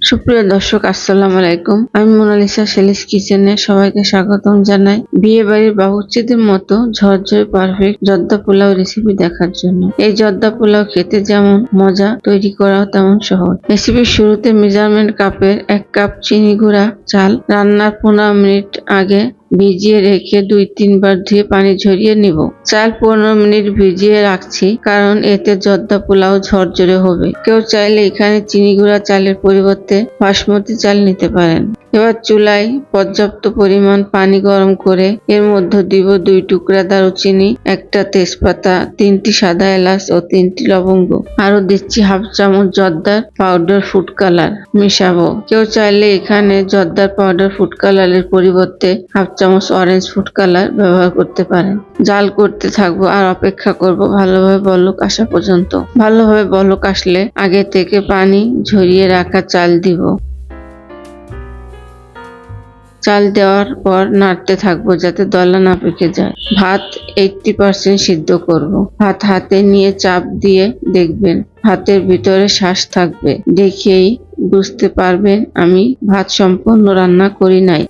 সুপ্রিয় দর্শক, আসসালামু আলাইকুম। আমি মোনালিসা সেলিস কিচেনে সবাইকে স্বাগতম জানাই বিয়ে বাড়ির বাবুর্চিদের মতো ঝরঝরে পারফেক্ট জর্দা পোলাও রেসিপি দেখার জন্য। এই জর্দা পোলাও খেতে যেমন মজা, তৈরি করাও তেমন সহজ। রেসিপির শুরুতে মেজারমেন্ট কাপের 1 কাপ চিনি গুঁড়া চাল রান্নার 15 মিনিট আগে ভিজিয়ে রেখে 2-3 বার ধুয়ে পানি ঝরিয়ে নিব। চাল 15 মিনিট ভিজিয়ে রাখছি কারণ এতে জর্দা পোলাও ঝরঝরে হবে। কেউ চাইলে এখানে চিনি গুঁড়া চালের পরিবর্তে বাসমতি চাল নিতে পারেন। এবার চুলায় পর্যাপ্ত পরিমাণ পানি গরম করে এর মধ্যে দিব 2 টুকরা দারুচিনি, 1টা তেজপাতা, 3টি সাদা এলাচ ও 3টি লবঙ্গ। আরো দিচ্ছি হাফ চামচ জর্দার পাউডার ফুড কালার মিশাবো। কেউ চাইলে এখানে জর্দার পাউডার ফুড কালারের পরিবর্তে হাফ চামচ অরেঞ্জ ফুড কালার ব্যবহার করতে পারেন। জাল করতে থাকবো আর অপেক্ষা করব ভালোভাবে বলক আসা পর্যন্ত। ভালোভাবে বলক আসলে আগে থেকে পানি ঝরিয়ে রাখা চাল দিব। চাল দেওয়ার পর নাড়তে থাকবো যাতে দলা না পেকে যায়। ভাত 80% সিদ্ধ করব। ভাত হাতে নিয়ে চাপ দিয়ে দেখবেন ভাতের ভিতরে শ্বাস থাকবে। দেখেই বুঝতে পারবেন আমি ভাত সম্পূর্ণ রান্না করি নাই,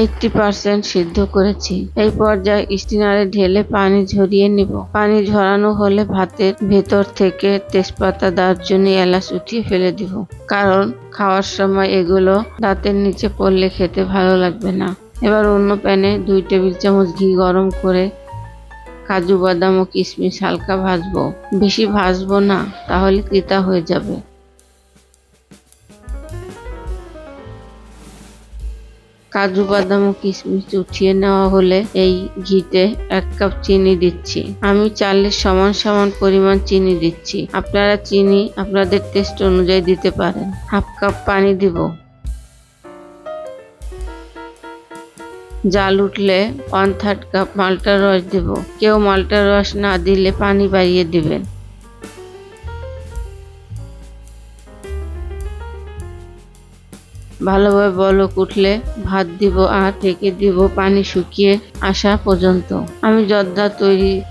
80% সিদ্ধ করেছি। এই পর্যায়ে স্টিনারে ঢেলে পানি ঝরিয়ে নিব। পানি ঝরানো হলে ভাতের ভেতর থেকে তেজপাতা, দারচিনি, এলাচ উঠিয়ে ফেলে দিব, কারণ খাওয়ার সময় এগুলো দাঁতের নিচে পড়লে খেতে ভালো লাগবে না। এবার অন্য প্যানে 2 টেবিল চামচ ঘি গরম করে কাজু, বাদাম ও কিশমিশ হালকা ভাজবো। বেশি ভাজবো না, তাহলে তিতা হয়ে যাবে। কাজু, বাদাম ও কিশমিশ উঠিয়ে নেওয়া হলে এই ঘিতে 1 কাপ চিনি দিচ্ছি। আমি চালের সমান সমান পরিমাণ চিনি দিচ্ছি। আপনারা চিনি আপনাদের টেস্ট অনুযায়ী দিতে পারেন। হাফ কাপ পানি দিব। জাল উঠলে 1/3 কাপ মাল্টার রস দেব। কেউ মাল্টার রস না দিলে পানি বাড়িয়ে দিবেন। ভালোভাবে বলক উঠলে ভাত দিব আর ঢেকে দিব পানি শুকিয়ে আসা পর্যন্ত। আমি জর্দা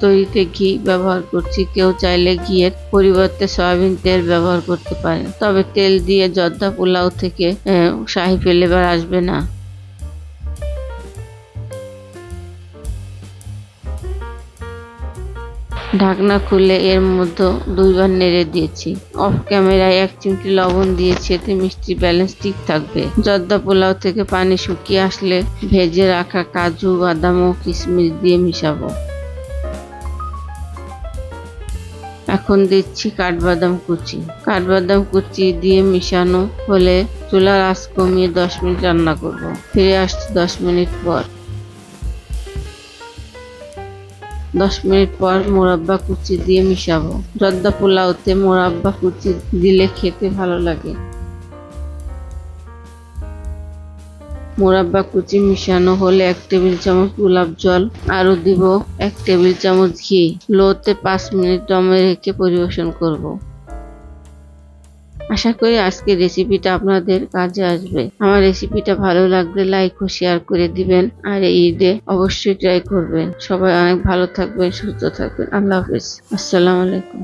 তৈরিতে ঘি ব্যবহার করছি। কেউ চাইলে ঘিয়ের পরিবর্তে সয়াবিন তেল ব্যবহার করতে পারেন, তবে তেল দিয়ে জর্দা পোলাও থেকে শাহী ফ্লেভার আসবে না। ঢাকনা খুলে এর মধ্যে 2 বার নেড়ে দিয়েছি। অফ ক্যামেরায় 1 চিমটি লবণ দিয়েছি, এতে মিষ্টির ব্যালেন্স ঠিক থাকবে। জর্দা পোলাও থেকে পানি শুকিয়ে আসলে ভেজে রাখা কাজু, বাদাম ও কিশমিশ দিয়ে মিশাবো। এখন দিচ্ছি কাঠবাদাম কুচি। কাঠবাদাম কুচি দিয়ে মিশানো হলে চুলার আঁচ কমিয়ে 10 মিনিট রান্না করব। ফিরে আসছি 10 মিনিট পর। 10 মিনিট পর মোরাব্বা কুচি দিয়ে মিশাবো। জর্দা পোলাওতে মোরাব্বা কুচি দিলে খেতে ভালো লাগে। মোরাব্বা কুচি মিশানো হলে 1 টেবিল চামচ গোলাপ জল, আরো দিব 1 টেবিল চামচ ঘি। লোতে 5 মিনিট দমে রেখে পরিবেশন করব। আশা করি আজকের রেসিপিটা আপনাদের কাজে আসবে। আমার রেসিপিটা ভালো লাগলে লাইক ও শেয়ার করে দিবেন আর এই ঈদে অবশ্যই ট্রাই করবেন। সবাই অনেক ভালো থাকবেন, সুস্থ থাকবেন। আল্লাহ হাফেজ। আসসালামু আলাইকুম।